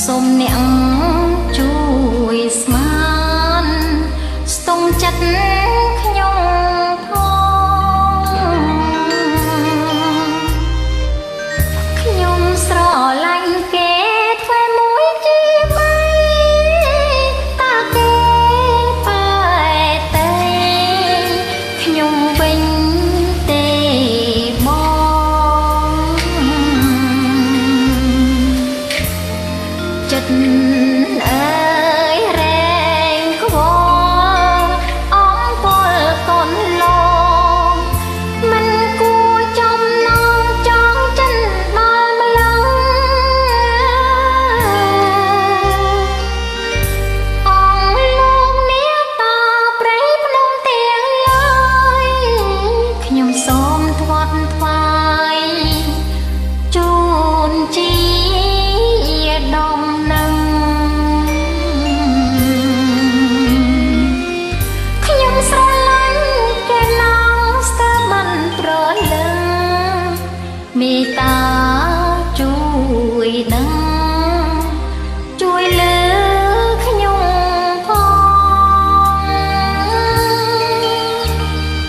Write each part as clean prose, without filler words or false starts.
សូមអ្នកជួយស្មានស្ទង់ចិត្តខ្ញុំផងខ្ញុំស្រឡាញ់គេធ្វើមួយជាបីតាគេបែតែខ្ញុំវិញទេបងចិត្តអើយរែងខ្វល់អងពលកូនឡងមិនគួរចំណងចងចិនដល់ម្លឹងអងលោកនេះតាព្រៃភ្នំទាំងឡើយខ្ញុំសូមថ្វាត់ថ្វាយជូនជាដំណឹងខ្ញុំស្រឡាញ់គេឡងស្ទើរមិនប្រលឹងមេត្តាជួយដឹងជួយលើខ្ញុំផង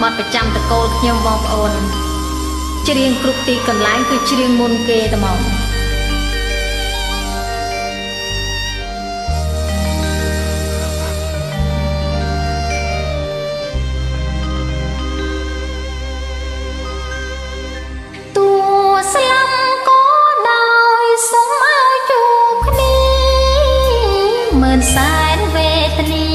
បទប្រចាំតកូលខ្ញុំបងប្អូនច្រៀងគ្រប់ទីកន្លែងគឺច្រៀងមុនគេតែមកស្លាប់ក៏ដោយសូមឲ្យជួបគ្នាមើលសែនវេទនា